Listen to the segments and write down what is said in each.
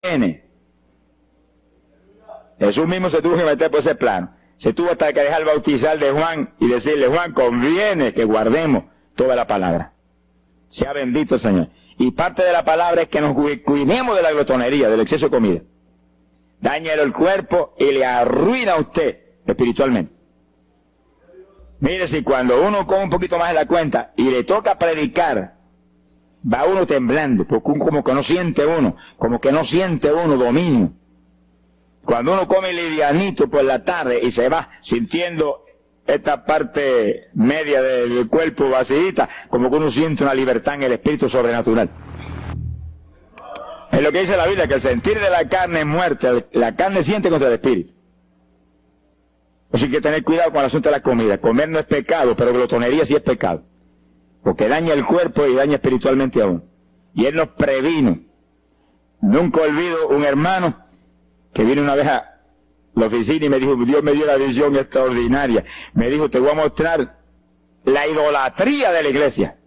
conviene. Jesús mismo se tuvo que meter por ese plano. Se tuvo hasta que dejar bautizar de Juan y decirle: Juan, conviene que guardemos toda la palabra. Sea bendito el Señor. Y parte de la palabra es que nos cuidemos de la glotonería, del exceso de comida. Daña el cuerpo y le arruina a usted espiritualmente. Mire, si cuando uno come un poquito más de la cuenta y le toca predicar, va uno temblando, porque como que no siente uno dominio. Cuando uno come livianito por la tarde y se va sintiendo esta parte media del cuerpo vacíita, como que uno siente una libertad en el espíritu sobrenatural. Es lo que dice la Biblia, que el sentir de la carne es muerte, la carne siente contra el espíritu. Así que tener cuidado con el asunto de la comida. Comer no es pecado, pero glotonería sí es pecado, porque daña el cuerpo y daña espiritualmente a uno. Y Él nos previno. Nunca olvido un hermano que vino una vez a la oficina y me dijo: Dios me dio una visión extraordinaria. Me dijo: te voy a mostrar la idolatría de la iglesia.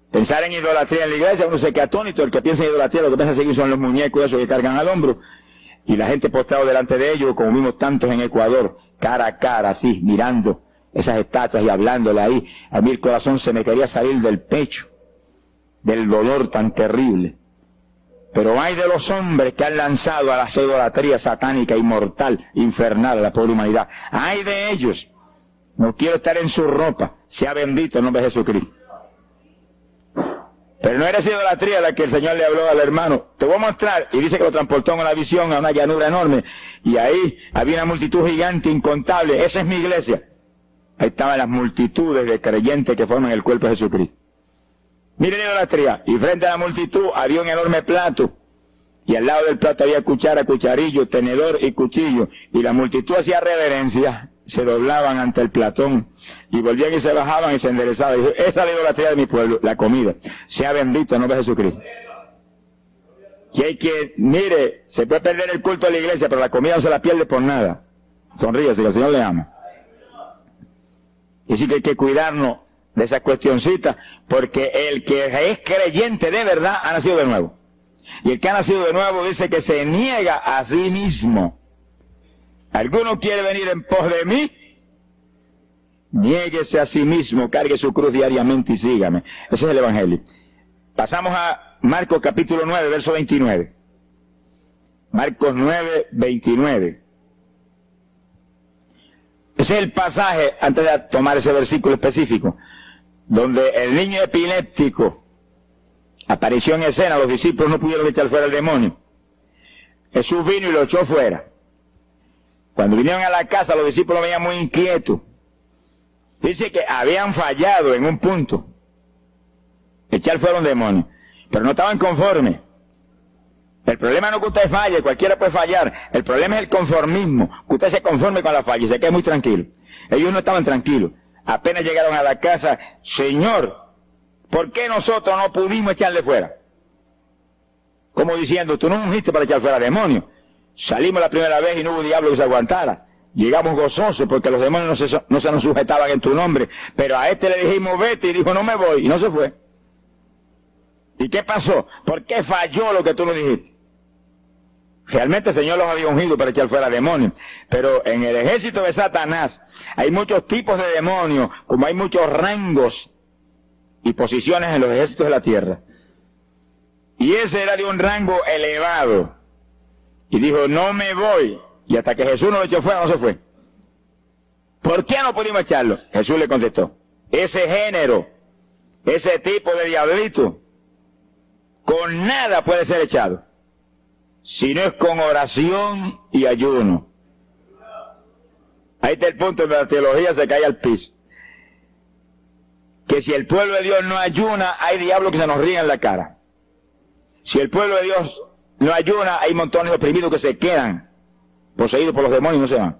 Pensar en idolatría en la iglesia, uno se queda atónito. El que piensa en idolatría, lo que piensa seguir son los muñecos esos que cargan al hombro, y la gente postrado delante de ellos, como vimos tantos en Ecuador, cara a cara, así, mirando esas estatuas y hablándole ahí. A mí el corazón se me quería salir del pecho, del dolor tan terrible. Pero hay de los hombres que han lanzado a la idolatría satánica, inmortal, infernal, a la pobre humanidad. Hay de ellos. No quiero estar en su ropa. Sea bendito el nombre de Jesucristo. Pero no era esa idolatría la que el Señor le habló al hermano. Te voy a mostrar. Y dice que lo transportó en una visión a una llanura enorme. Y ahí había una multitud gigante, incontable. Esa es mi iglesia. Ahí estaban las multitudes de creyentes que forman el cuerpo de Jesucristo. Miren la idolatría. Y frente a la multitud había un enorme plato. Y al lado del plato había cuchara, cucharillo, tenedor y cuchillo. Y la multitud hacía reverencia. Se doblaban ante el platón. Y volvían y se bajaban y se enderezaban. Y dijo: esa es la idolatría de mi pueblo, la comida. Sea bendito el nombre de Jesucristo. Y hay que, mire, se puede perder el culto de la iglesia, pero la comida no se la pierde por nada. Sonríase, que el Señor le ama. Y sí que hay que cuidarnos de esas cuestioncitas, porque el que es creyente de verdad ha nacido de nuevo. Y el que ha nacido de nuevo dice que se niega a sí mismo. ¿Alguno quiere venir en pos de mí? Niéguese a sí mismo, cargue su cruz diariamente y sígame. Ese es el Evangelio. Pasamos a Marcos capítulo 9, verso 29. Marcos 9, 29. Ese es el pasaje, antes de tomar ese versículo específico, donde el niño epiléptico apareció en escena. Los discípulos no pudieron echar fuera el demonio. Jesús vino y lo echó fuera. Cuando vinieron a la casa, los discípulos venían muy inquietos. Dice que habían fallado en un punto, echar fuera un demonio, pero no estaban conformes. El problema no es que usted falle, cualquiera puede fallar. El problema es el conformismo, que usted se conforme con la falla y se quede muy tranquilo. Ellos no estaban tranquilos. Apenas llegaron a la casa: Señor, ¿por qué nosotros no pudimos echarle fuera? Como diciendo: tú no ungiste para echar fuera demonios. Salimos la primera vez y no hubo diablo que se aguantara. Llegamos gozosos porque los demonios no se nos sujetaban en tu nombre. Pero a este le dijimos: vete, y dijo: no me voy, y no se fue. ¿Y qué pasó? ¿Por qué falló lo que tú nos dijiste? Realmente el Señor los había ungido para echar fuera demonios. Pero en el ejército de Satanás hay muchos tipos de demonios, como hay muchos rangos y posiciones en los ejércitos de la tierra. Y ese era de un rango elevado. Y dijo: no me voy. Y hasta que Jesús no lo echó fuera, no se fue. ¿Por qué no pudimos echarlo? Jesús le contestó: ese género, ese tipo de diablito, con nada puede ser echado, si no es con oración y ayuno. Ahí está el punto donde la teología se cae al piso. Que si el pueblo de Dios no ayuna, hay diablos que se nos ríen en la cara. Si el pueblo de Dios no ayuna, hay montones de oprimidos que se quedan poseídos por los demonios y no se van.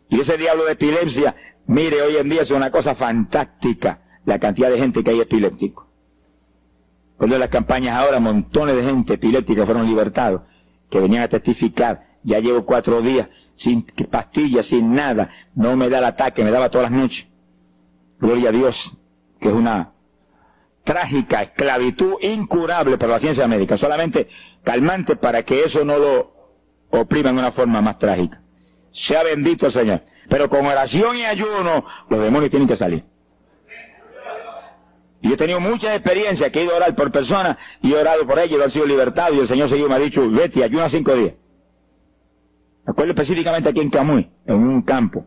Y ese diablo de epilepsia, mire, hoy en día es una cosa fantástica la cantidad de gente que hay epiléptico. Cuando en las campañas ahora, montones de gente epiléptica fueron libertados, que venían a testificar: ya llevo 4 días sin pastillas, sin nada, no me da el ataque, me daba todas las noches. Gloria a Dios, que es una trágica esclavitud incurable para la ciencia médica. Solamente calmantes para que eso no lo oprima de una forma más trágica. Sea bendito el Señor. Pero con oración y ayuno, los demonios tienen que salir. Y yo he tenido muchas experiencias que he ido a orar por personas y he orado por ellos y han sido libertados y el Señor seguido me ha dicho, vete, ayuna 5 días. Me acuerdo específicamente aquí en Camuy, en un campo.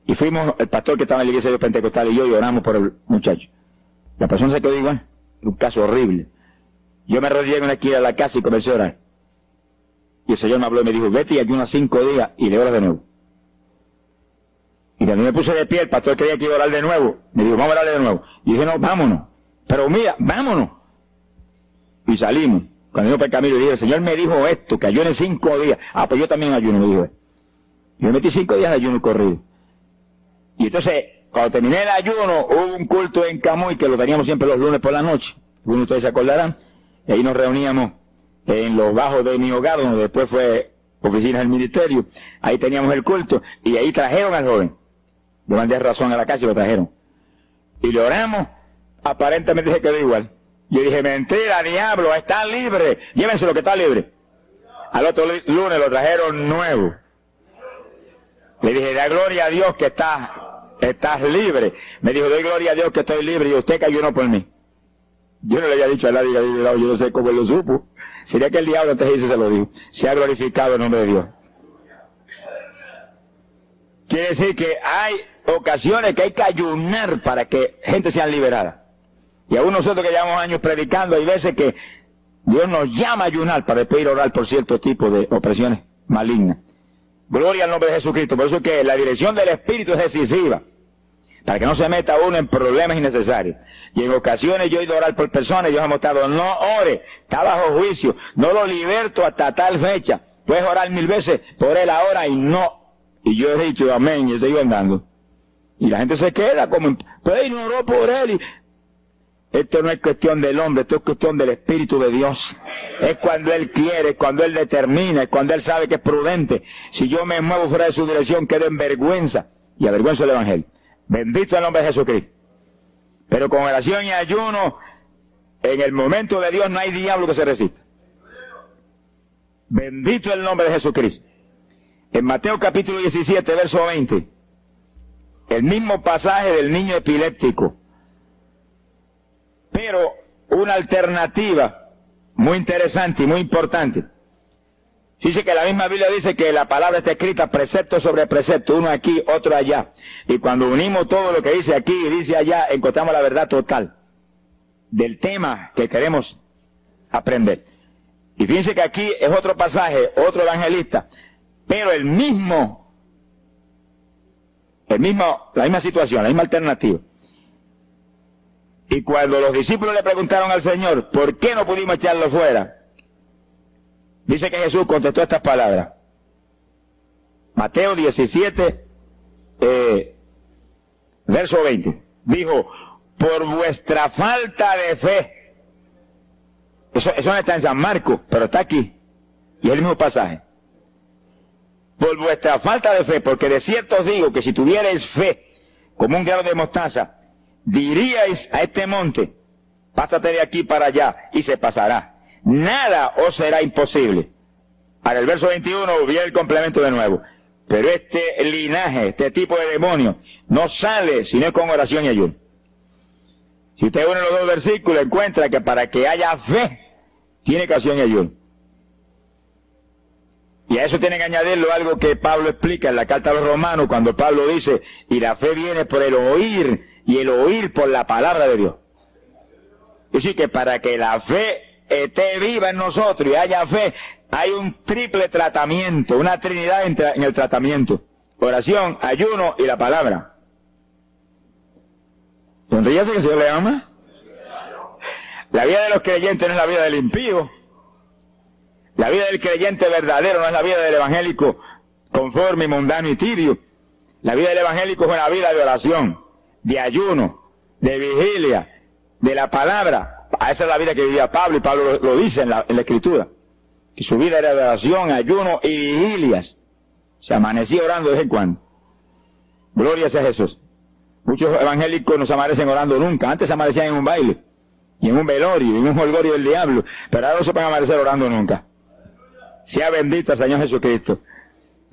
Y fuimos, el pastor que estaba en la iglesia de Pentecostal y yo, y oramos por el muchacho. La persona se quedó igual, un caso horrible. Yo me arrodillé en una esquina de la casa y comencé a orar. Y el Señor me habló y me dijo, vete y ayuna 5 días y le oras de nuevo. Y cuando me puse de pie, el pastor creía que iba a orar de nuevo. Me dijo, vamos a orar de nuevo. Y dije, no, vámonos. Pero mira, vámonos. Y salimos. Cuando yo por el camino dije, el Señor me dijo esto, que ayune 5 días. Ah, pues yo también ayuno, me dijo él. Yo me metí 5 días de ayuno corrido. Y entonces, cuando terminé el ayuno, hubo un culto en Camuy, que lo teníamos siempre los lunes por la noche. Algunos de ustedes se acordarán. Y ahí nos reuníamos en los bajos de mi hogar, donde después fue oficinas del ministerio. Ahí teníamos el culto. Y ahí trajeron al joven. Le mandé razón a la casa y lo trajeron. Y le oramos, aparentemente se quedó igual. Yo dije, mentira, diablo, está libre. Llévense lo que está libre. Al otro lunes lo trajeron nuevo. Le dije, da gloria a Dios que estás libre. Me dijo, doy gloria a Dios que estoy libre y usted que ayunó por mí. Yo no le había dicho a nadie que había ayunado, yo no sé cómo él lo supo. Sería que el diablo antes de irse se lo dijo. Se ha glorificado el nombre de Dios. Quiere decir que hay ocasiones que hay que ayunar para que gente sea liberada. Y aún nosotros que llevamos años predicando, hay veces que Dios nos llama a ayunar para después ir a orar por cierto tipo de opresiones malignas. Gloria al nombre de Jesucristo. Por eso es que la dirección del Espíritu es decisiva, para que no se meta uno en problemas innecesarios. Y en ocasiones yo he ido a orar por personas y Dios ha mostrado, no ore, está bajo juicio, no lo liberto hasta tal fecha. Puedes orar 1000 veces por él ahora y no. Y yo he dicho amén y he seguido andando. Y la gente se queda como, pues no oró por él. Y esto no es cuestión del hombre, esto es cuestión del Espíritu de Dios. Es cuando Él quiere, es cuando Él determina, es cuando Él sabe que es prudente. Si yo me muevo fuera de su dirección, quedo en vergüenza y avergüenzo el Evangelio. Bendito el nombre de Jesucristo. Pero con oración y ayuno, en el momento de Dios no hay diablo que se resista. Bendito el nombre de Jesucristo. En Mateo capítulo 17, verso 20, el mismo pasaje del niño epiléptico, pero una alternativa muy interesante y muy importante. Dice que la misma Biblia dice que la palabra está escrita precepto sobre precepto, uno aquí, otro allá. Y cuando unimos todo lo que dice aquí y dice allá, encontramos la verdad total del tema que queremos aprender. Y fíjense que aquí es otro pasaje, otro evangelista, pero la misma situación, la misma alternativa. Y cuando los discípulos le preguntaron al Señor, ¿por qué no pudimos echarlo fuera? Dice que Jesús contestó estas palabras. Mateo 17, verso 20. Dijo, por vuestra falta de fe. Eso no está en San Marcos, pero está aquí. Y es el mismo pasaje. Por vuestra falta de fe, porque de cierto os digo que si tuvierais fe, como un grano de mostaza, diríais a este monte, pásate de aquí para allá, y se pasará. Nada os será imposible. Ahora el verso 21 viene el complemento de nuevo. Pero este linaje, este tipo de demonio, no sale sino con oración y ayuno. Si usted une los dos versículos, encuentra que para que haya fe, tiene que oración y ayuno. Y a eso tiene que añadirlo algo que Pablo explica en la carta a los Romanos, cuando Pablo dice, y la fe viene por el oír, y el oír por la palabra de Dios. Es decir, que para que la fe esté viva en nosotros y haya fe, hay un triple tratamiento, una trinidad en el tratamiento. Oración, ayuno y la palabra. ¿Sonríase que el Señor le ama? La vida de los creyentes no es la vida del impío. La vida del creyente verdadero no es la vida del evangélico conforme, mundano y tibio. La vida del evangélico es una vida de oración, de ayuno, de vigilia, de la palabra. Esa es la vida que vivía Pablo, y Pablo lo dice en la Escritura. Que su vida era de oración, ayuno y vigilias. Se amanecía orando de vez en cuando. Gloria sea Jesús. Muchos evangélicos no se amanecen orando nunca. Antes se amanecían en un baile. y en un velorio, y en un holgorio del diablo, pero ahora no se van a amanecer orando nunca. Sea bendito el Señor Jesucristo.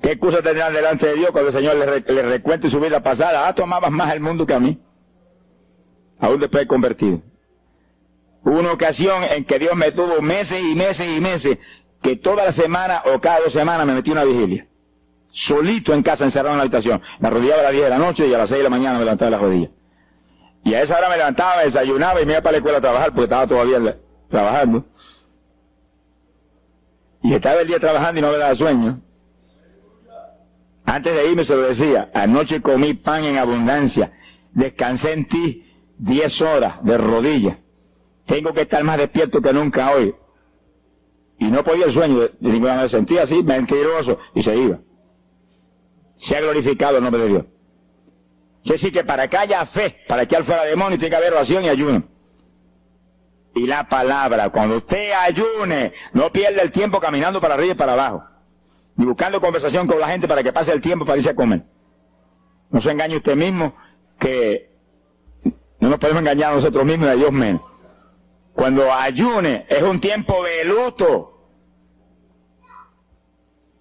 ¿Qué excusa tendrán delante de Dios cuando el Señor le recuente su vida pasada? Tú amabas más el mundo que a mí, aún después de convertido. Hubo una ocasión en que Dios me tuvo meses y meses y meses, que toda la semana o cada 2 semanas me metí una vigilia. Solito en casa, encerrado en la habitación. Me arrodillaba a las 10 de la noche y a las 6 de la mañana me levantaba las rodillas. Y a esa hora me levantaba, me desayunaba y me iba para la escuela a trabajar, porque estaba todavía trabajando. Y estaba el día trabajando y no me daba sueño. Antes de irme se lo decía: anoche comí pan en abundancia, descansé en ti 10 horas de rodillas. Tengo que estar más despierto que nunca hoy. Y no podía el sueño, de ninguna manera, sentía así, mentiroso, y se iba. Se ha glorificado el nombre de Dios. Quiere decir que para que haya fe, para echar fuera demonios, tiene que haber oración y ayuno. Y la palabra, cuando usted ayune, no pierda el tiempo caminando para arriba y para abajo, ni buscando conversación con la gente para que pase el tiempo para irse a comer. No se engañe usted mismo, que no nos podemos engañar a nosotros mismos y a Dios menos. Cuando ayune es un tiempo de luto,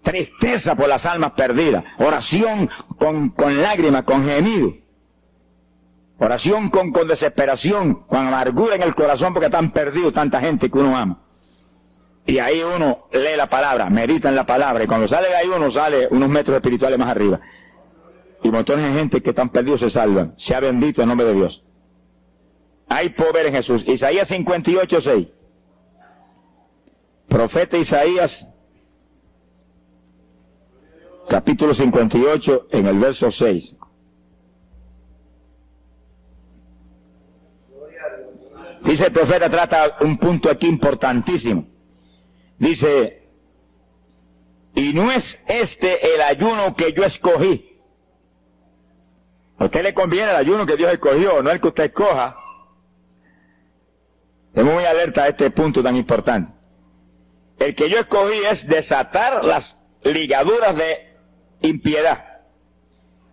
tristeza por las almas perdidas, oración con lágrimas, con gemido, oración con desesperación, con amargura en el corazón porque están perdidos tanta gente que uno ama. Y ahí uno lee la palabra, medita en la palabra, y cuando sale de ahí uno sale unos metros espirituales más arriba. Y montones de gente que están perdidos se salvan. Sea bendito el nombre de Dios. Hay poder en Jesús. Isaías 58:6. Profeta Isaías, capítulo 58, en el verso 6. Dice el profeta, trata un punto aquí importantísimo. Dice: y no es este el ayuno que yo escogí. A usted le conviene el ayuno que Dios escogió, no el que usted escoja. Estamos muy alerta a este punto tan importante. El que yo escogí es desatar las ligaduras de impiedad,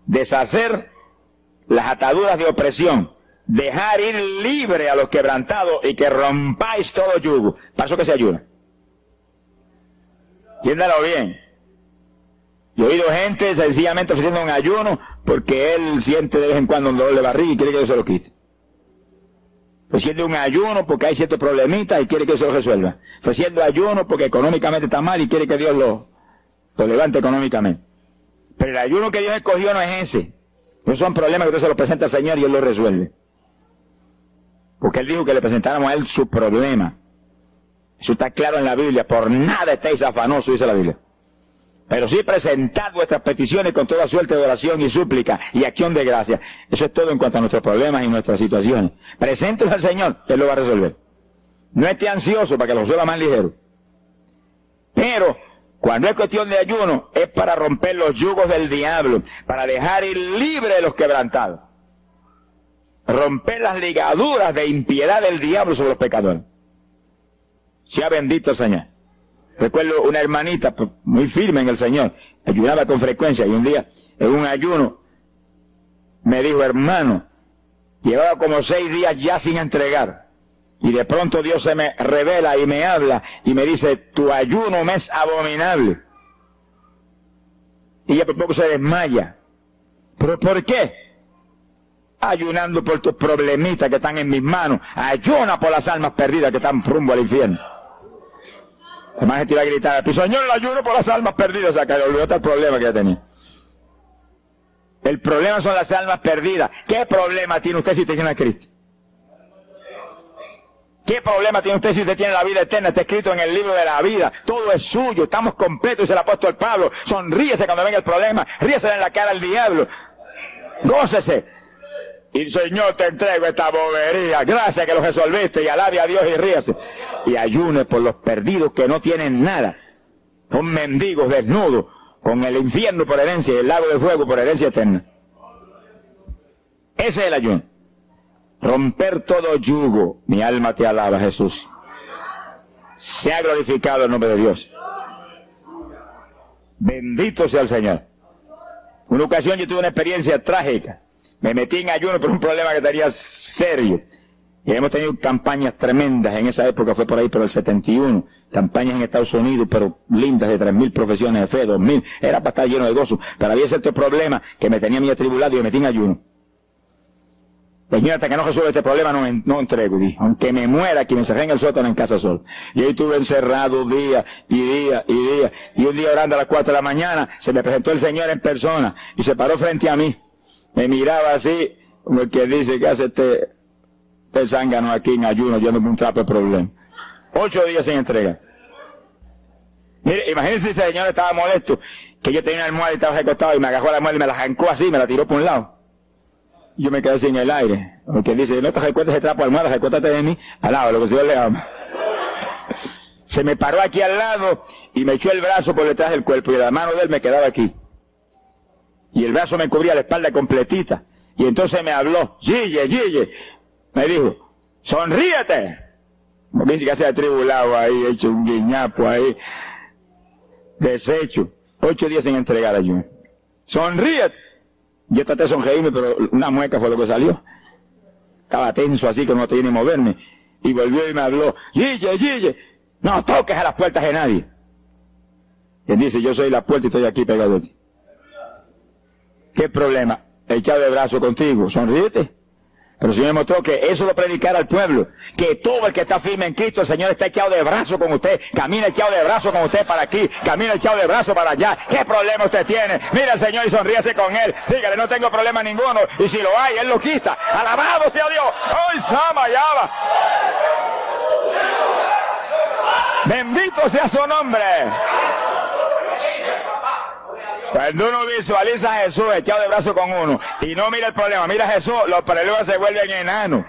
deshacer las ataduras de opresión, dejar ir libre a los quebrantados y que rompáis todo yugo. Para eso que se ayuna. Entiéndalo bien. Yo he oído gente sencillamente ofreciendo un ayuno porque él siente de vez en cuando un dolor de barriga y quiere que yo se lo quite. Ofreciendo un ayuno porque hay ciertos problemitas y quiere que eso lo resuelva. Ofreciendo ayuno porque económicamente está mal y quiere que Dios lo levante económicamente. Pero el ayuno que Dios escogió no es ese. Esos son problemas que usted se los presenta al Señor y Él lo resuelve. Porque Él dijo que le presentáramos a Él su problema. Eso está claro en la Biblia. Por nada estáis afanosos, dice la Biblia. Pero sí presentad vuestras peticiones con toda suerte de oración y súplica y acción de gracia. Eso es todo en cuanto a nuestros problemas y nuestras situaciones. Preséntelos al Señor, Él lo va a resolver. No esté ansioso para que lo resuelva más ligero. Pero cuando es cuestión de ayuno, es para romper los yugos del diablo, para dejar ir libre de los quebrantados. Romper las ligaduras de impiedad del diablo sobre los pecadores. Sea bendito el Señor. Recuerdo una hermanita muy firme en el Señor, ayunaba con frecuencia, y un día, en un ayuno, me dijo: hermano, llevaba como 6 días ya sin entregar, y de pronto Dios se me revela y me habla, y me dice: tu ayuno me es abominable. Y ella por poco se desmaya. ¿Pero por qué? Ayunando por tus problemitas que están en mis manos. Ayuna por las almas perdidas que están rumbo al infierno. Además gente iba a gritar: tu Señor, el ayuno por las almas perdidas. O sea, que le olvidó el problema que ya tenía. El problema son las almas perdidas. ¿Qué problema tiene usted si usted tiene a Cristo? ¿Qué problema tiene usted si usted tiene la vida eterna? Está escrito en el libro de la vida. Todo es suyo. Estamos completos, dice el apóstol Pablo. Sonríese cuando venga el problema. Ríese en la cara al diablo. Gócese. Y Señor, te entrego esta bobería. Gracias que lo resolviste. Y alabe a Dios y ríase. Y ayune por los perdidos que no tienen nada. Son mendigos desnudos, con el infierno por herencia y el lago de fuego por herencia eterna. Ese es el ayuno. Romper todo yugo. Mi alma te alaba, Jesús. Sea glorificado el nombre de Dios. Bendito sea el Señor. Una ocasión yo tuve una experiencia trágica. Me metí en ayuno por un problema que tenía serio. Y hemos tenido campañas tremendas, en esa época fue por ahí, por el 71, campañas en Estados Unidos, pero lindas, de 3.000 profesiones de fe, 2.000, era para estar lleno de gozo, pero había cierto problema que me tenía muy atribulado y me metí en ayuno. Señor, hasta que no resuelva este problema no entrego, dije, aunque me muera, que me encerré en el sótano en casa solo. Y ahí estuve encerrado día y día y día, y un día orando a las 4 de la mañana, se me presentó el Señor en persona, y se paró frente a mí, me miraba así, como el que dice que hace este zángano aquí en ayuno, yo no me un trapo de problema. 8 días sin entrega. Mire, imagínense si ese señor estaba molesto, que yo tenía una almohada y estaba recostado y me agarró la almohada y me la arrancó así, me la tiró por un lado. Yo me quedé sin el aire. Porque dice, no te recuerdes ese trapo de almohada, recuérdate de mí, al lado, lo que el Señor le ama. Se me paró aquí al lado y me echó el brazo por detrás del cuerpo y la mano de él me quedaba aquí. Y el brazo me cubría la espalda completita. Y entonces me habló, Gille, me dijo, sonríete. Porque dice que se ha atribulado ahí, hecho un guiñapo ahí, deshecho. 8 días sin entregar ayuno. Sonríete. Yo traté de sonreírme, pero una mueca fue lo que salió. Estaba tenso así que no tenía ni moverme. Y volvió y me habló, Gille, no toques a las puertas de nadie. Él dice, yo soy la puerta y estoy aquí pegado a ti. ¿Qué problema? Echado de brazo contigo, sonríete. Pero el Señor me mostró que eso lo predicara al pueblo, que todo el que está firme en Cristo, el Señor está echado de brazo con usted, camina echado de brazo con usted para aquí, camina echado de brazo para allá. ¿Qué problema usted tiene? Mira al Señor y sonríese con Él, dígale, no tengo problema ninguno, y si lo hay, Él lo quita. Alabado sea Dios. ¡Ay, Sama, Yaba! Bendito sea su nombre. Cuando uno visualiza a Jesús echado de brazo con uno y no mira el problema, mira a Jesús, los problemas se vuelven enanos.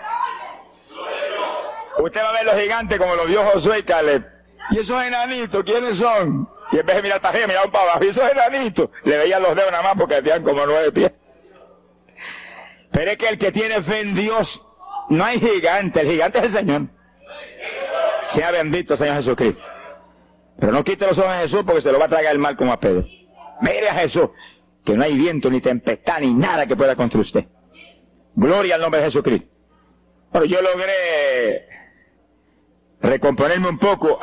Usted va a ver los gigantes como los vio Josué y Caleb. ¿Y esos enanitos quiénes son? Y en vez de mirar para arriba, miraban para abajo. ¿Y esos enanitos? Le veían los dedos nada más porque tenían como 9 pies. Pero es que el que tiene fe en Dios, no hay gigante, el gigante es el Señor. Sea bendito el Señor Jesucristo. Pero no quite los ojos a Jesús porque se lo va a tragar el mal como a Pedro. Mire a Jesús, que no hay viento, ni tempestad, ni nada que pueda contra usted. Gloria al nombre de Jesucristo. Bueno, yo logré recomponerme un poco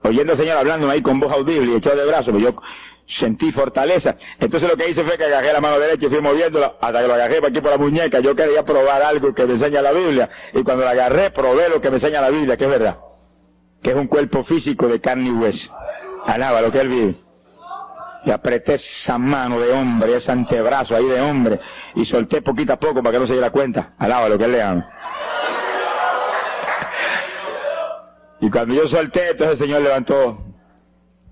oyendo al Señor hablando ahí con voz audible y echado de brazos, pero yo sentí fortaleza. Entonces lo que hice fue que agarré la mano derecha y fui moviéndola hasta que lo agarré por aquí por la muñeca. Yo quería probar algo que me enseña la Biblia, y cuando la agarré probé lo que me enseña la Biblia, que es verdad, que es un cuerpo físico de carne y hueso. Alaba lo que Él vive. Y apreté esa mano de hombre, ese antebrazo ahí de hombre, y solté poquito a poco para que no se diera cuenta. Alaba lo que Él le ama. Y cuando yo solté, entonces el Señor levantó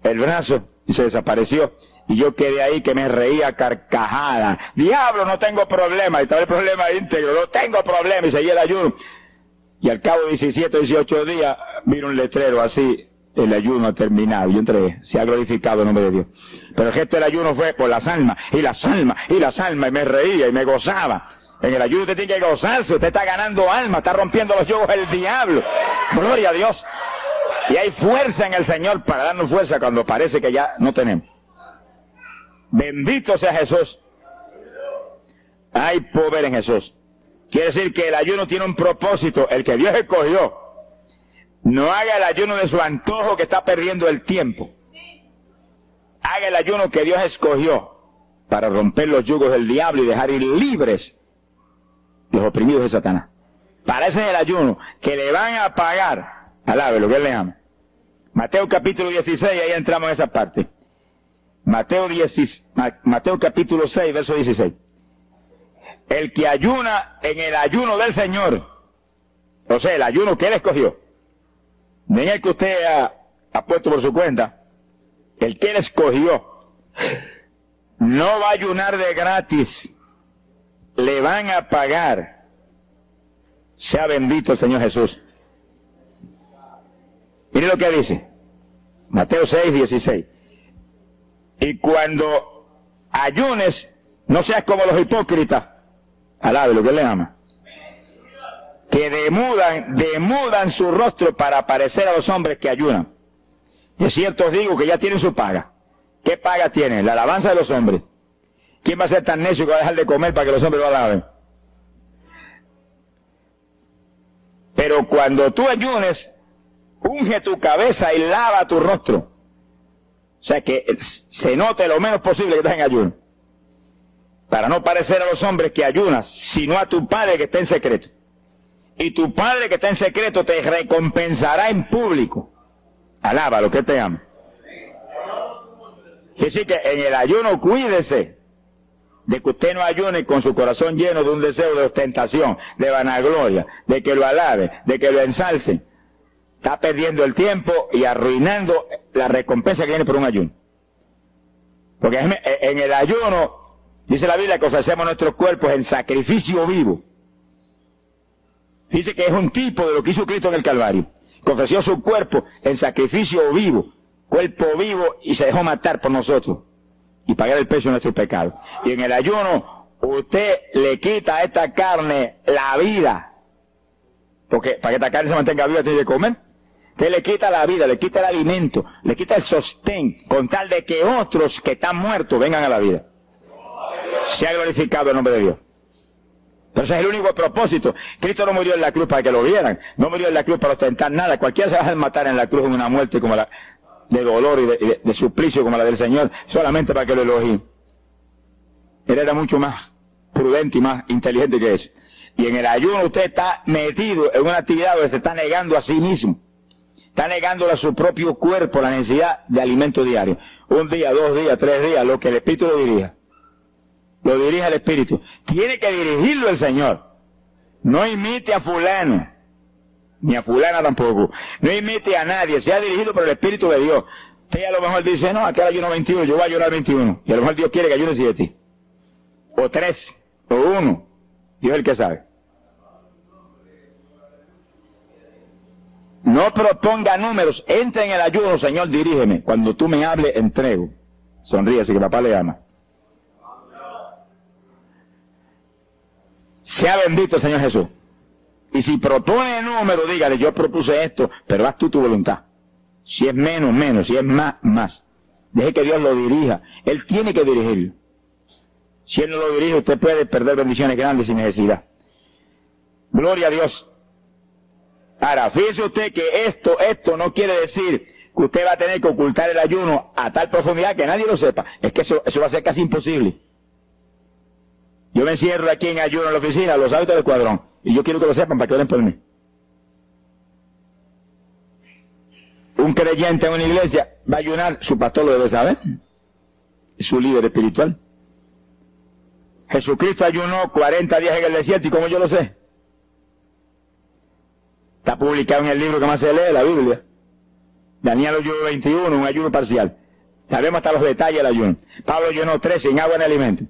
el brazo y se desapareció. Y yo quedé ahí que me reía carcajada. Diablo, no tengo problema. Y estaba el problema íntegro, no tengo problema. Y seguí el ayuno. Y al cabo de 17 o 18 días, vino un letrero así. El ayuno ha terminado. Yo entregué, se ha glorificado el nombre de Dios. Pero el gesto del ayuno fue por las almas, y las almas, y las almas, y me reía y me gozaba. En el ayuno usted tiene que gozarse, usted está ganando alma, está rompiendo los yugos del diablo. Gloria a Dios. Y hay fuerza en el Señor para darnos fuerza cuando parece que ya no tenemos. Bendito sea Jesús. Hay poder en Jesús. Quiere decir que el ayuno tiene un propósito, el que Dios escogió. No haga el ayuno de su antojo que está perdiendo el tiempo. Haga el ayuno que Dios escogió para romper los yugos del diablo y dejar ir libres los oprimidos de Satanás. Para ese es el ayuno que le van a pagar. Alabe lo que Él le ama. Mateo capítulo 16, ahí entramos en esa parte. Mateo capítulo 6, verso 16. El que ayuna en el ayuno del Señor, o sea, el ayuno que Él escogió, no en el que usted ha puesto por su cuenta, el que Él escogió, no va a ayunar de gratis, le van a pagar. Sea bendito el Señor Jesús. Mire lo que dice, Mateo 6, 16. Y cuando ayunes, no seas como los hipócritas, alabe lo que Él le ama, que demudan su rostro para parecer a los hombres que ayunan. De cierto os digo que ya tienen su paga. ¿Qué paga tienen? La alabanza de los hombres. ¿Quién va a ser tan necio que va a dejar de comer para que los hombres lo alaben? Pero cuando tú ayunes, unge tu cabeza y lava tu rostro. O sea, que se note lo menos posible que estás en ayuno. Para no parecer a los hombres que ayunas, sino a tu Padre que está en secreto. Y tu Padre que está en secreto te recompensará en público. Alábalo, que te ama. Quiere decir que en el ayuno cuídese de que usted no ayune con su corazón lleno de un deseo de ostentación, de vanagloria, de que lo alabe, de que lo ensalce. Está perdiendo el tiempo y arruinando la recompensa que viene por un ayuno. Porque en el ayuno, dice la Biblia que ofrecemos nuestros cuerpos en sacrificio vivo. Dice que es un tipo de lo que hizo Cristo en el Calvario, que ofreció su cuerpo en sacrificio vivo, cuerpo vivo, y se dejó matar por nosotros y pagar el precio de nuestros pecados. Y en el ayuno usted le quita a esta carne la vida, porque para que esta carne se mantenga viva tiene que comer. Usted le quita la vida, le quita el alimento, le quita el sostén, con tal de que otros que están muertos vengan a la vida. Sea glorificado el nombre de Dios. Pero ese es el único propósito. Cristo no murió en la cruz para que lo vieran, no murió en la cruz para ostentar nada. Cualquiera se va a matar en la cruz en una muerte como la de dolor y de suplicio como la del Señor, solamente para que lo elogien. Él era mucho más prudente y más inteligente que eso. Y en el ayuno usted está metido en una actividad donde se está negando a sí mismo. Está negándole a su propio cuerpo la necesidad de alimento diario. Un día, 2 días, 3 días, lo que el Espíritu lo dirija. Lo dirige el Espíritu. Tiene que dirigirlo el Señor. No imite a fulano, ni a fulana tampoco. No imite a nadie, sea dirigido por el Espíritu de Dios. Usted a lo mejor dice, no, aquel ayuno 21, yo voy a ayunar 21. Y a lo mejor Dios quiere que ayune 7. O 3, o 1. Dios es el que sabe. No proponga números, entre en el ayuno, Señor, dirígeme. Cuando tú me hables, entrego. Sonríese que papá le ama. Sea bendito el Señor Jesús. Y si propone número, dígale, yo propuse esto, pero haz tú tu voluntad. Si es menos, menos, si es más, más. Deje que Dios lo dirija. Él tiene que dirigirlo. Si Él no lo dirige, usted puede perder bendiciones grandes sin necesidad. Gloria a Dios. Ahora, fíjese usted que esto no quiere decir que usted va a tener que ocultar el ayuno a tal profundidad que nadie lo sepa. Es que eso va a ser casi imposible. Yo me encierro aquí en ayuno en la oficina, los hábitos del escuadrón, y yo quiero que lo sepan para que oren por mí. Un creyente en una iglesia va a ayunar, su pastor lo debe saber, es su líder espiritual. Jesucristo ayunó 40 días en el desierto, ¿y cómo yo lo sé? Está publicado en el libro que más se lee, la Biblia. Daniel ayunó 21, un ayuno parcial. Sabemos hasta los detalles del ayuno. Pablo ayunó 13 sin agua ni alimento.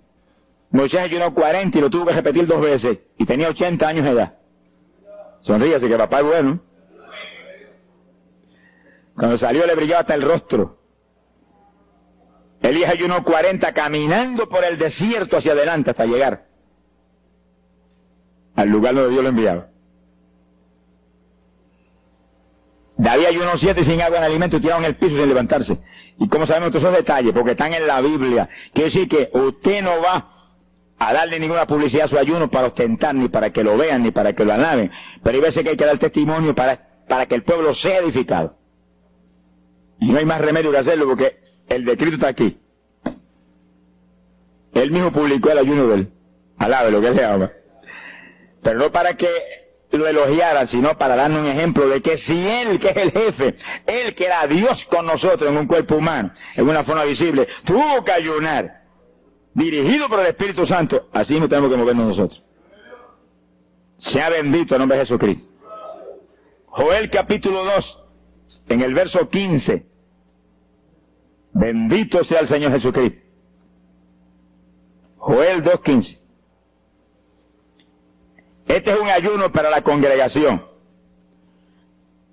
Moisés ayunó 40 y lo tuvo que repetir 2 veces. Y tenía 80 años de edad. Sonríase que papá es bueno. Cuando salió le brillaba hasta el rostro. Elías ayunó 40 caminando por el desierto hacia adelante hasta llegar al lugar donde Dios lo enviaba. David ayunó 7 sin agua ni alimento y tirado en el piso sin levantarse. ¿Y cómo sabemos todos esos detalles? Porque están en la Biblia. Quiere decir que usted no va a darle ninguna publicidad a su ayuno para ostentar, ni para que lo vean, ni para que lo alaben. Pero hay veces que hay que dar testimonio para que el pueblo sea edificado. Y no hay más remedio que hacerlo porque el decreto está aquí. Él mismo publicó el ayuno de él. Alabe lo que le ama. Pero no para que lo elogiaran, sino para darnos un ejemplo de que si Él, que es el jefe, Él que era Dios con nosotros en un cuerpo humano, en una forma visible, tuvo que ayunar, dirigido por el Espíritu Santo, así mismo tenemos que movernos nosotros. Sea bendito el nombre de Jesucristo. Joel capítulo 2, en el verso 15. Bendito sea el Señor Jesucristo. Joel 2:15. Este es un ayuno para la congregación.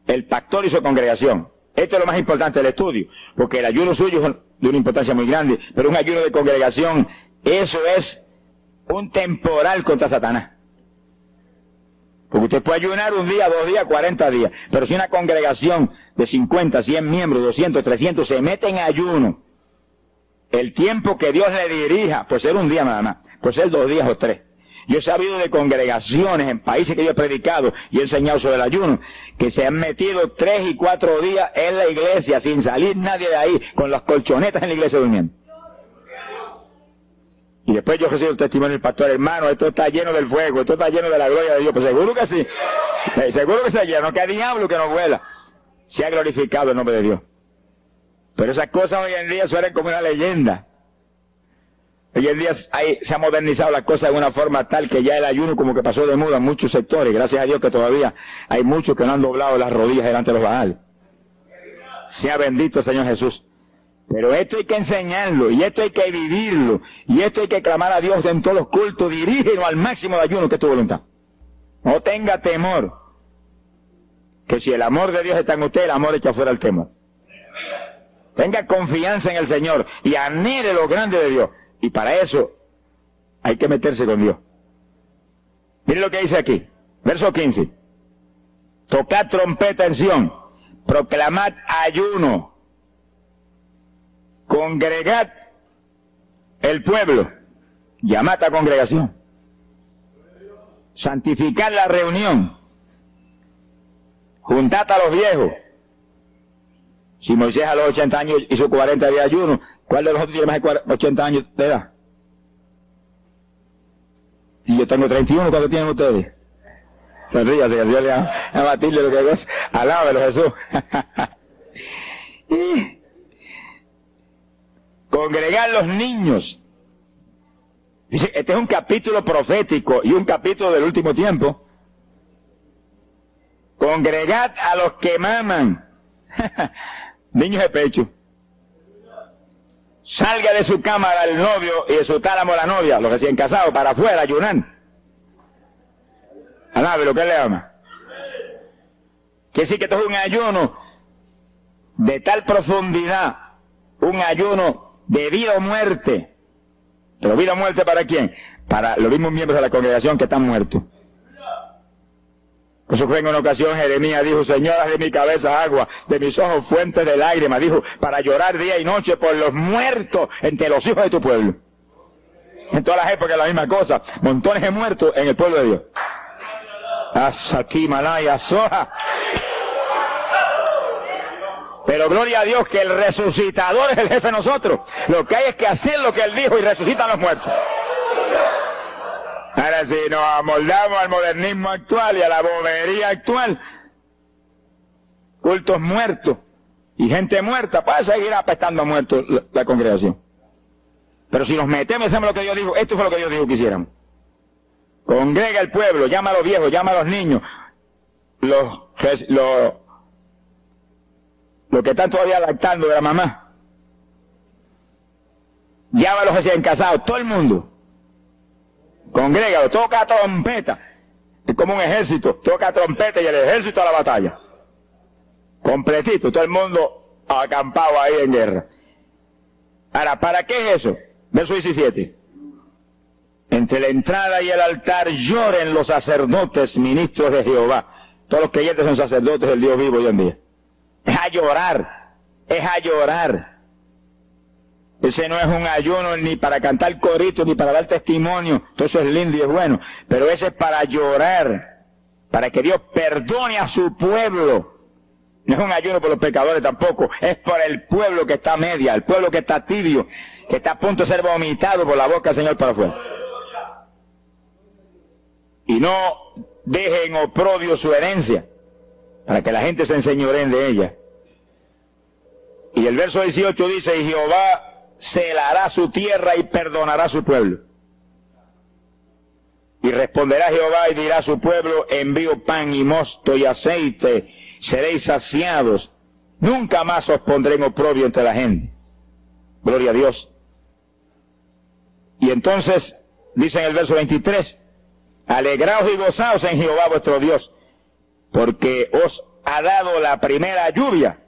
El pastor y su congregación. Esto es lo más importante del estudio, porque el ayuno suyo es de una importancia muy grande, pero un ayuno de congregación, eso es un temporal contra Satanás. Porque usted puede ayunar 1 día, 2 días, 40 días, pero si una congregación de 50, 100 miembros, 200, 300 se mete en ayuno, el tiempo que Dios le dirija, puede ser 1 día nada más, puede ser 2 días o 3. Yo he sabido de congregaciones en países que yo he predicado y he enseñado sobre el ayuno, que se han metido 3 y 4 días en la iglesia sin salir nadie de ahí, con las colchonetas en la iglesia durmiendo. Y después yo recibo el testimonio del pastor: hermano, esto está lleno del fuego, esto está lleno de la gloria de Dios. Pues seguro que sí, seguro que está lleno, que hay diablo que no vuela. Se ha glorificado el nombre de Dios. Pero esas cosas hoy en día suenan como una leyenda. Hoy en día se ha modernizado las cosas de una forma tal que ya el ayuno como que pasó de moda en muchos sectores. Gracias a Dios que todavía hay muchos que no han doblado las rodillas delante de los Baales. Sea bendito el Señor Jesús. Pero esto hay que enseñarlo, y esto hay que vivirlo, y esto hay que clamar a Dios en todos los cultos: dirígenos al máximo de ayuno, que es tu voluntad. No tenga temor, que si el amor de Dios está en usted, el amor echa fuera el temor. Tenga confianza en el Señor y anhele lo grande de Dios. Y para eso hay que meterse con Dios. Miren lo que dice aquí, verso 15. Tocad trompeta en Sión, proclamad ayuno, congregad el pueblo, llamad a congregación, santificad la reunión, juntad a los viejos. Si Moisés a los 80 años hizo 40 días de ayuno, ¿cuál de nosotros tiene más de 80 años de edad? Si yo tengo 31, ¿cuánto tienen ustedes? Sonríase, que Dios le va a batirle lo que es. Alábelo, Jesús. Congregar los niños. Dice, este es un capítulo profético y un capítulo del último tiempo. Congregad a los que maman. Niños de pecho. Salga de su cámara el novio y de su tálamo la novia, los recién casados, para afuera, ayunan. Alábelo, ¿qué le ama? Quiere decir que esto es un ayuno de tal profundidad, un ayuno de vida o muerte. ¿Pero vida o muerte para quién? Para los mismos miembros de la congregación que están muertos. Por eso fue en una ocasión Jeremías dijo: Señor, haz de mi cabeza agua, de mis ojos fuentes de lágrimas, dijo, para llorar día y noche por los muertos entre los hijos de tu pueblo. En todas las épocas la misma cosa, montones de muertos en el pueblo de Dios. Asaki Malaya Soja. Pero gloria a Dios que el resucitador es el jefe de nosotros. Lo que hay es que hacer lo que Él dijo y resucitan los muertos. Ahora, si nos amoldamos al modernismo actual y a la bobería actual, cultos muertos y gente muerta, puede seguir apestando a muertos la congregación. Pero si nos metemos y hacemos lo que Dios dijo, esto fue lo que Dios dijo que hiciéramos. Congrega el pueblo, llama a los viejos, llama a los niños, los que están todavía lactando de la mamá. Llama a los recién casados, todo el mundo. Congrégalo, toca trompeta. Es como un ejército, toca trompeta y el ejército a la batalla. Completito, todo el mundo acampado ahí en guerra. Ahora, ¿para qué es eso? Verso 17. Entre la entrada y el altar lloren los sacerdotes, ministros de Jehová. Todos los creyentes son sacerdotes del Dios vivo hoy en día. Es a llorar, es a llorar. Ese no es un ayuno ni para cantar coritos, ni para dar testimonio. Todo eso es lindo y es bueno. Pero ese es para llorar, para que Dios perdone a su pueblo. No es un ayuno por los pecadores tampoco. Es por el pueblo que está a media, el pueblo que está tibio, que está a punto de ser vomitado por la boca del Señor para afuera. Y no dejen oprobio su herencia, para que la gente se enseñoreen de ella. Y el verso 18 dice: y Jehová celará su tierra y perdonará a su pueblo. Y responderá Jehová y dirá a su pueblo: envío pan y mosto y aceite, seréis saciados, nunca más os pondré en oprobio entre la gente. Gloria a Dios. Y entonces dice en el verso 23: alegraos y gozaos en Jehová vuestro Dios, porque os ha dado la primera lluvia,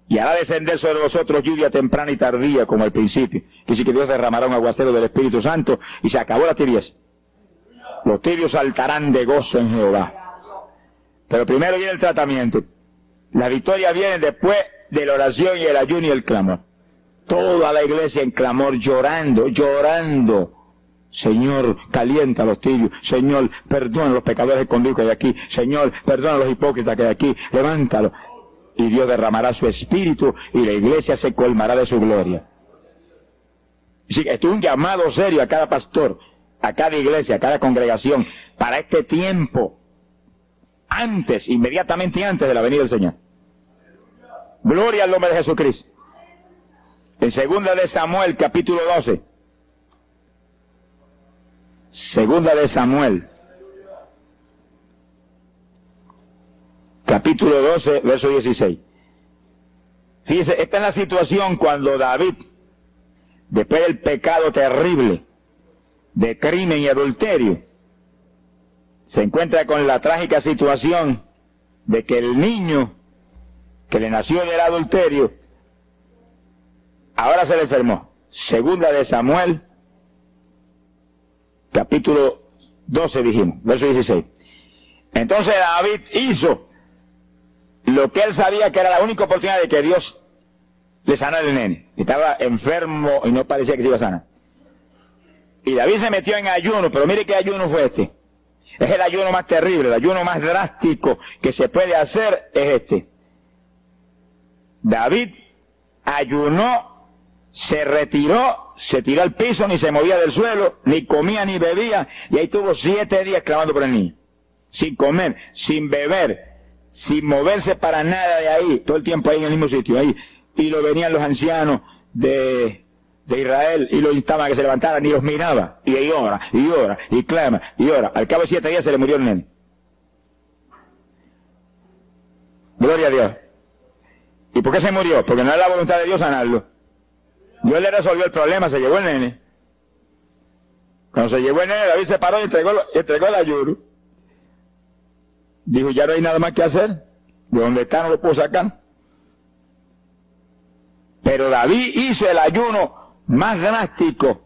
y hará descender sobre vosotros lluvia temprana y tardía como al principio. Dice que Dios derramará un aguacero del Espíritu Santo y se acabó la tibieza. Los tibios saltarán de gozo en Jehová. Pero primero viene el tratamiento. La victoria viene después de la oración y el ayuno y el clamor. Toda la iglesia en clamor, llorando, llorando. Señor, calienta a los tibios. Señor, perdona a los pecadores escondidos que hay aquí. Señor, perdona a los hipócritas que hay aquí. Levántalo. Y Dios derramará su espíritu y la iglesia se colmará de su gloria. Sí, esto es un llamado serio a cada pastor, a cada iglesia, a cada congregación, para este tiempo, antes, inmediatamente antes de la venida del Señor. Gloria al nombre de Jesucristo. En 2 de Samuel, capítulo 12. 2 de Samuel, capítulo 12, verso 16. Fíjese, esta es la situación cuando David, después del pecado terrible de crimen y adulterio, se encuentra con la trágica situación de que el niño que le nació del adulterio ahora se le enfermó. 2 de Samuel, capítulo 12 dijimos, verso 16. Entonces David hizo lo que él sabía que era la única oportunidad de que Dios le sanara el nene. Estaba enfermo y no parecía que se iba a sanar. Y David se metió en ayuno, pero mire qué ayuno fue este. Es el ayuno más terrible, el ayuno más drástico que se puede hacer es este. David ayunó, se retiró, se tiró al piso, ni se movía del suelo, ni comía ni bebía, y ahí tuvo 7 días clamando por el niño. Sin comer, sin beber, sin moverse para nada de ahí, todo el tiempo ahí en el mismo sitio, ahí. Y lo venían los ancianos de Israel y lo instaban a que se levantaran y los miraba. Y ahí ora, y clama, y ora. Al cabo de 7 días se le murió el nene. Gloria a Dios. ¿Y por qué se murió? Porque no era la voluntad de Dios sanarlo. Dios le resolvió el problema, se llevó el nene. Cuando se llevó el nene, David se paró y entregó el ayuno. Dijo, ya no hay nada más que hacer. De donde está no lo puedo sacar. Pero David hizo el ayuno más drástico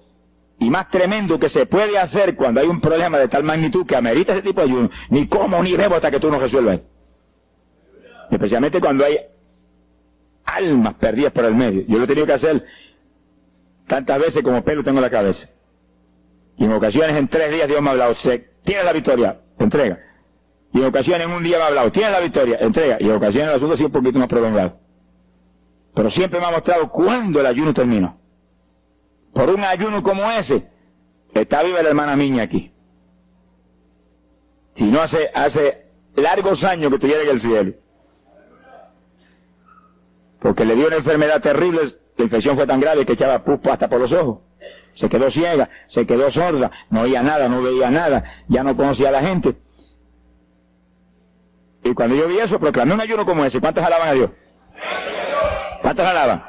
y más tremendo que se puede hacer cuando hay un problema de tal magnitud que amerita ese tipo de ayuno. Ni como ni bebo hasta que tú no resuelvas. Especialmente cuando hay almas perdidas por el medio. Yo lo he tenido que hacer tantas veces como pelo tengo en la cabeza. Y en ocasiones en 3 días Dios me ha hablado, tienes la victoria, entrega. Y en ocasiones en un día me ha hablado, tienes la victoria, entrega. Y en ocasiones el asunto ha sido un poquito más prolongado. Pero siempre me ha mostrado cuándo el ayuno terminó. Por un ayuno como ese, está viva la hermana Miña aquí. Si no hace largos años que estuviera en el cielo. Porque le dio una enfermedad terrible, la infección fue tan grave que echaba pupo hasta por los ojos. Se quedó ciega, se quedó sorda, no oía nada, no veía nada, ya no conocía a la gente. Y cuando yo vi eso, proclamé un ayuno como ese. ¿Cuántos alaban a Dios? ¿Cuántos alaban?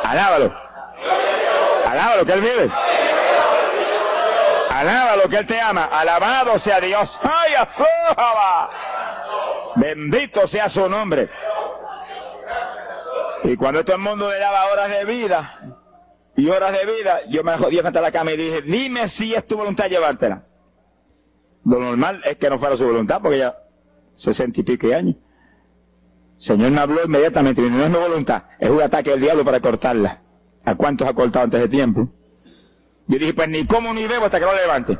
Alábalo. Alábalo, que Él vive. Alábalo, que Él te ama. Alabado sea Dios. ¡Ay, azójaba! Bendito sea su nombre. Y cuando todo el mundo le daba horas de vida, yo me jodí frente a la cama y dije, dime si es tu voluntad llevártela. Lo normal es que no fuera su voluntad, porque ya 60 y pico años. El Señor me habló inmediatamente, y no es mi voluntad, es un ataque del diablo para cortarla. ¿A cuántos ha cortado antes de tiempo? Yo dije, pues ni como ni bebo hasta que lo levante.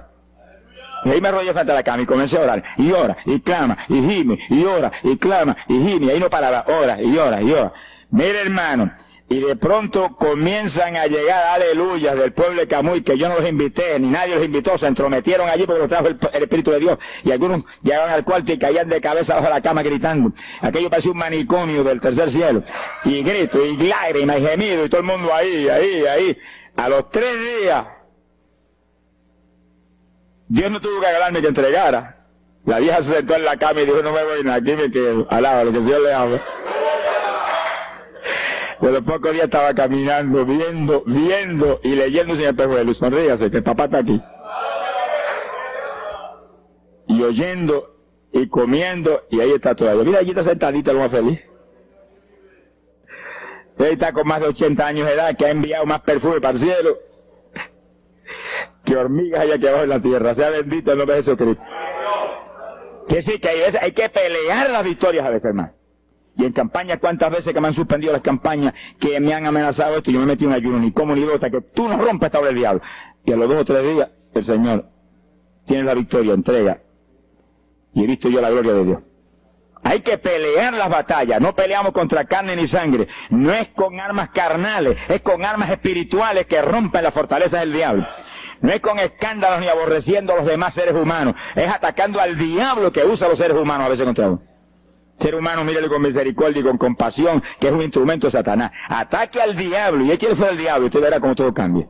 Y ahí me arrollé frente a la cama y comencé a orar. Y ora, y clama, y gime, y ora, y clama, y gime. Y ahí no paraba, ora, y ora, y ora. Mire, hermano, y de pronto comienzan a llegar aleluyas del pueblo de Camuy, que yo no los invité, ni nadie los invitó, se entrometieron allí porque los trajo el Espíritu de Dios, y algunos llegaban al cuarto y caían de cabeza bajo la cama gritando. Aquello parecía un manicomio del tercer cielo, y grito, y lágrimas, y gemido, y todo el mundo ahí. A los 3 días, Dios no tuvo que agarrarme que entregara. La vieja se sentó en la cama y dijo, no me voy nada, aquí me quedo. Alaba lo que el Señor le ama. De los pocos días estaba caminando, viendo y leyendo sin espejuelos. Sonríase, que el papá está aquí. Y oyendo y comiendo, y ahí está todavía. Mira, allí está sentadita, lo más feliz. Él está con más de 80 años de edad, que ha enviado más perfume para el cielo que hormigas hay aquí abajo en la tierra. Sea bendito el nombre de Jesucristo. Que sí, que hay que pelear las victorias a veces, hermano. Y en campaña, ¿cuántas veces que me han suspendido las campañas, que me han amenazado esto? Y yo me metí en ayuno, ni como ni bebo, hasta que tú no rompas esta obra del diablo. y a los 2 o 3 días el Señor tiene la victoria, entrega, y he visto yo la gloria de Dios. Hay que pelear las batallas, no peleamos contra carne ni sangre, no es con armas carnales, es con armas espirituales que rompen las fortalezas del diablo. No es con escándalos ni aborreciendo a los demás seres humanos, es atacando al diablo que usa a los seres humanos a veces contra uno. Ser humano, mírele con misericordia y con compasión, que es un instrumento de Satanás. Ataque al diablo y échale fuera al diablo y usted verá cómo todo cambia.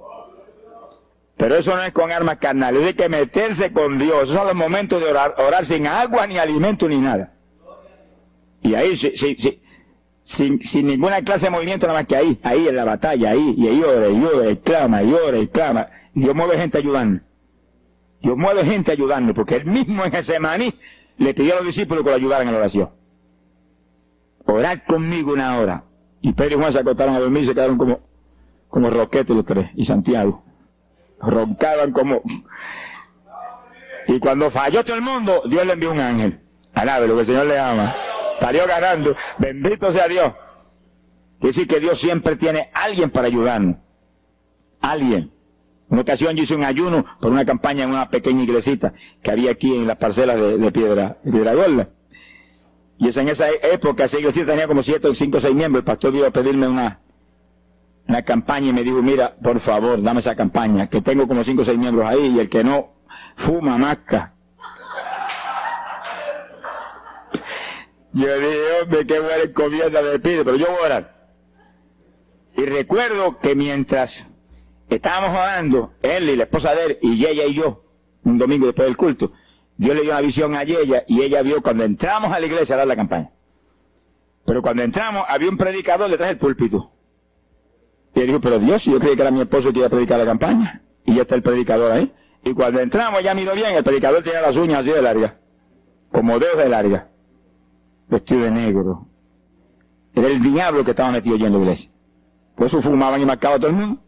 Pero eso no es con armas carnales, hay que meterse con Dios. Esos son los momentos de orar sin agua, ni alimento, ni nada. Y ahí, sin ninguna clase de movimiento, nada más que ahí en la batalla, y ahí ora, y clama, y ora, y clama. Y Dios mueve gente ayudando. Dios mueve gente ayudando, porque Él mismo en Getsemaní le pidió a los discípulos que lo ayudaran en la oración. Orad conmigo 1 hora. Y Pedro y Juan se acostaron a dormir y se quedaron como roquetes los 3, y Santiago. Roncaban como... Y cuando falló todo el mundo, Dios le envió un ángel. Alábelo, que el Señor le ama. Salió ganando. Bendito sea Dios. Quiere decir que Dios siempre tiene alguien para ayudarnos. Alguien. Una ocasión yo hice un ayuno por una campaña en una pequeña iglesita que había aquí en las parcelas de Piedra Gorda. Y en esa época esa iglesia tenía como 5 o 6 miembros. El pastor iba a pedirme una campaña y me dijo, mira, por favor, dame esa campaña, que tengo como 5 o 6 miembros ahí, y el que no fuma, masca. Yo dije, hombre, qué buena encomienda me pide, pero yo voy a orar. Y recuerdo que mientras estábamos orando, él y la esposa de él, y ella y yo, un domingo después del culto, Dios le dio una visión a ella, y ella vio cuando entramos a la iglesia a dar la campaña. Pero cuando entramos, había un predicador detrás del púlpito. Y él dijo, pero Dios, yo creí que era mi esposo que iba a predicar la campaña. Y ya está el predicador ahí. Y cuando entramos, ya miró bien, el predicador tenía las uñas así de largas, como dedos de larga, vestido de negro. Era el diablo que estaba metido allí en la iglesia. Por eso fumaban y marcaban a todo el mundo.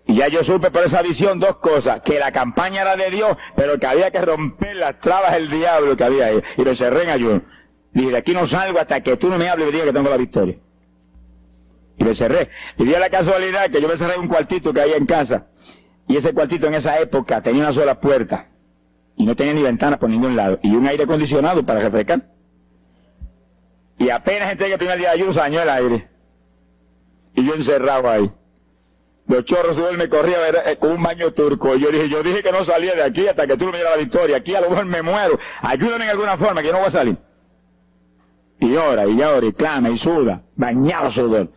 Y ya yo supe por esa visión 2 cosas, que la campaña era de Dios, pero que había que romper las trabas del diablo que había ahí. Y lo encerré en ayuno. Dije, de aquí no salgo hasta que tú no me hables y me digas que tengo la victoria. Y me cerré. Y dio la casualidad que yo me cerré en un cuartito que había en casa. Y ese cuartito en esa época tenía una sola puerta. Y no tenía ni ventanas por ningún lado. Y un aire acondicionado para refrescar. Y apenas entré el primer día de ayuno, se dañó el aire. Y yo encerrado ahí. Los chorros de él me corrían con un baño turco. Y yo dije que no salía de aquí hasta que tú no me dieras la victoria. Aquí a lo mejor me muero. Ayúdame en alguna forma que yo no voy a salir. Y ora, y clama, y suda. Bañado sudor.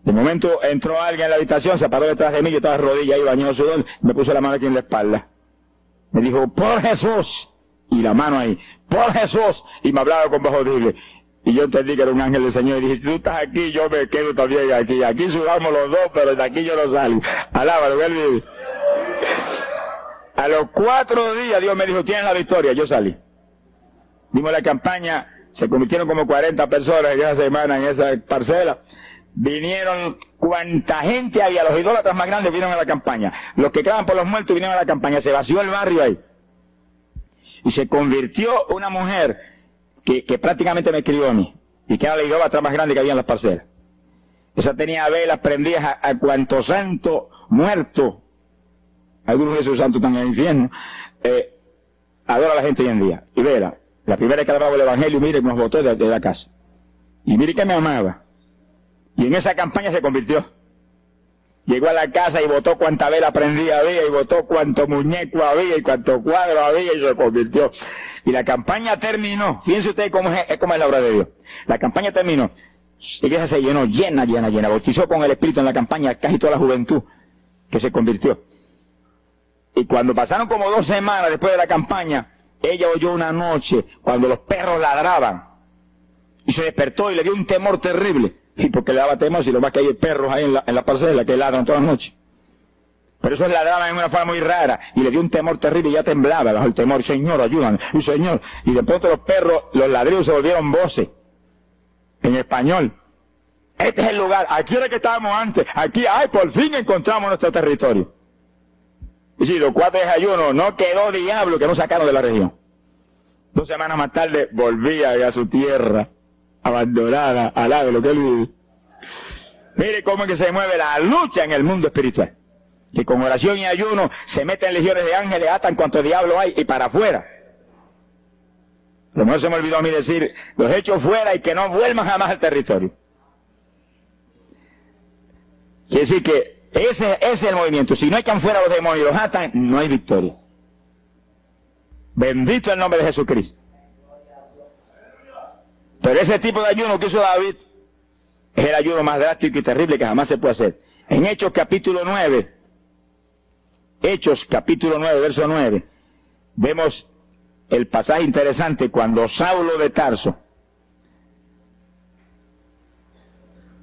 De momento entró alguien en la habitación, se paró detrás de mí, yo estaba de rodillas ahí bañado sudor, me puso la mano aquí en la espalda. Me dijo, por Jesús, y la mano ahí, por Jesús, y me hablaba con voz audible. Y yo entendí que era un ángel del Señor, y dije, si tú estás aquí, yo me quedo también aquí. Aquí sudamos los 2, pero de aquí yo no salgo. Alábalo, que él vive. A los 4 días Dios me dijo, tienes la victoria, yo salí. Dimos la campaña, se convirtieron como 40 personas en esa semana, en esa parcela. Vinieron cuanta gente había, los idólatras más grandes vinieron a la campaña. Los que quedaban por los muertos vinieron a la campaña, se vació el barrio ahí. Y se convirtió una mujer que prácticamente me escribió a mí, y que era la idólatra más grande que había en las parcelas. Esa tenía velas prendidas a cuanto santo muerto, algunos de esos santos están en el infierno, adora a la gente hoy en día. Y vela, la primera vez que hablaba el evangelio, mire que nos botó de la casa. Y mire que me amaba. Y en esa campaña se convirtió. Llegó a la casa y botó cuanta vela prendida había, y botó cuanto muñeco había, y cuanto cuadro había, y se convirtió. Y la campaña terminó. Fíjense ustedes cómo es la obra de Dios. La campaña terminó. La iglesia se llenó, llena. Bautizó con el Espíritu en la campaña casi toda la juventud que se convirtió. Y cuando pasaron como 2 semanas después de la campaña, ella oyó una noche cuando los perros ladraban. Y se despertó y le dio un temor terrible. Y porque le daba temor, si lo más que hay perros ahí en la parcela que ladran todas las noches. Pero esos ladraban en una forma muy rara, y le dio un temor terrible y ya temblaba bajo el temor. Señor, ayúdame, y Señor. Y de pronto los perros, los ladridos se volvieron voces, en español. Este es el lugar, aquí era que estábamos antes, aquí, ay, por fin encontramos nuestro territorio. Y si los 4 de ayuno, no quedó diablo que no sacaron de la región. 2 semanas más tarde, volvía a su tierra, abandonada, al lado de lo que él vive. Mire cómo es que se mueve la lucha en el mundo espiritual. Que con oración y ayuno se meten legiones de ángeles, atan cuanto diablo hay y para afuera. A lo mejor se me olvidó a mí decir, los echo fuera y que no vuelvan jamás al territorio. Quiere decir que ese es el movimiento. Si no echan fuera los demonios y los atan, no hay victoria. Bendito el nombre de Jesucristo. Pero ese tipo de ayuno que hizo David es el ayuno más drástico y terrible que jamás se puede hacer. En Hechos capítulo 9, verso 9, vemos el pasaje interesante cuando Saulo de Tarso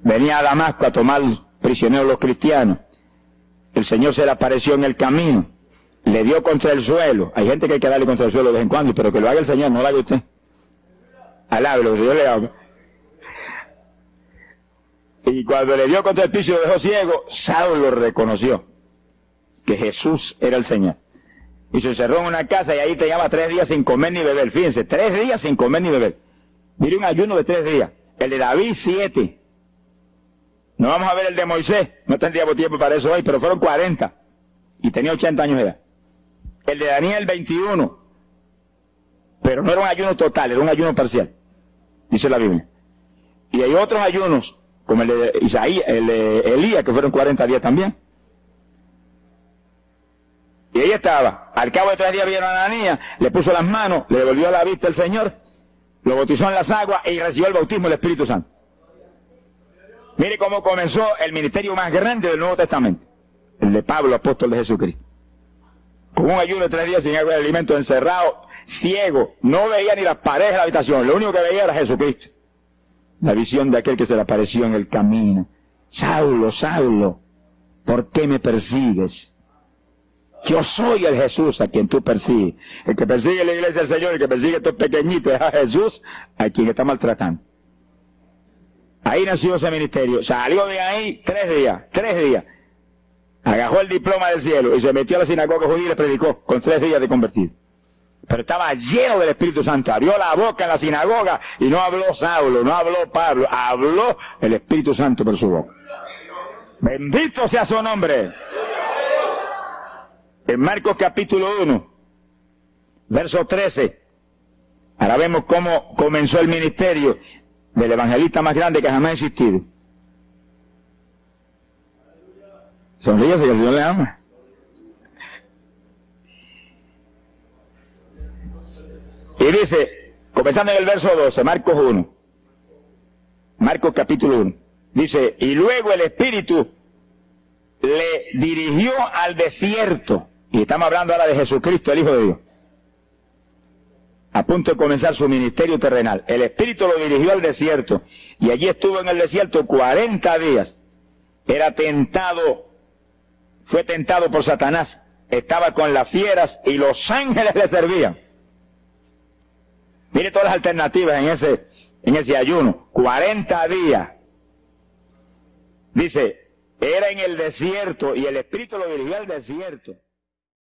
venía a Damasco a tomar prisioneros los cristianos. El Señor se le apareció en el camino, le dio contra el suelo. Hay gente que hay que darle contra el suelo de vez en cuando, pero que lo haga el Señor, no lo haga usted. Alábelo, que Dios le haga. Y cuando le dio contra el piso y lo dejó ciego, Saulo reconoció que Jesús era el Señor. Y se encerró en una casa y ahí te llevaba 3 días sin comer ni beber. Fíjense, 3 días sin comer ni beber. Mire, un ayuno de 3 días. El de David, 7. No vamos a ver el de Moisés. No tendríamos tiempo para eso hoy, pero fueron 40. Y tenía 80 años de edad. El de Daniel, 21. Pero no era un ayuno total, era un ayuno parcial. Dice la Biblia. Y hay otros ayunos, como el de Isaías, el de Elías, que fueron 40 días también. Y ahí estaba. Al cabo de 3 días vieron a Ananías, le puso las manos, le devolvió la vista al Señor, lo bautizó en las aguas y recibió el bautismo del Espíritu Santo. Mire cómo comenzó el ministerio más grande del Nuevo Testamento. El de Pablo, apóstol de Jesucristo. Con un ayuno de 3 días sin algo de alimento, encerrado, ciego, no veía ni las paredes de la habitación, lo único que veía era Jesucristo. La visión de aquel que se le apareció en el camino. Saulo, Saulo, ¿por qué me persigues? Yo soy el Jesús a quien tú persigues. El que persigue la iglesia del Señor, el que persigue a estos pequeñitos, es a Jesús a quien está maltratando. Ahí nació ese ministerio. Salió de ahí 3 días. Agarró el diploma del cielo y se metió a la sinagoga judía y le predicó con 3 días de convertido. Pero estaba lleno del Espíritu Santo. Abrió la boca en la sinagoga y no habló Saulo, no habló Pablo, habló el Espíritu Santo por su boca. Bendito sea su nombre. En Marcos capítulo 1, verso 13, ahora vemos cómo comenzó el ministerio del evangelista más grande que jamás ha existido. Sonríese que el Señor le ama. Y dice, comenzando en el verso 12, Marcos 1, Marcos capítulo 1, dice, y luego el Espíritu le dirigió al desierto. Y estamos hablando ahora de Jesucristo, el Hijo de Dios. A punto de comenzar su ministerio terrenal. El Espíritu lo dirigió al desierto. Y allí estuvo en el desierto 40 días. Fue tentado por Satanás. Estaba con las fieras y los ángeles le servían. Mire todas las alternativas en ese ayuno. 40 días. Dice, era en el desierto y el Espíritu lo dirigió al desierto.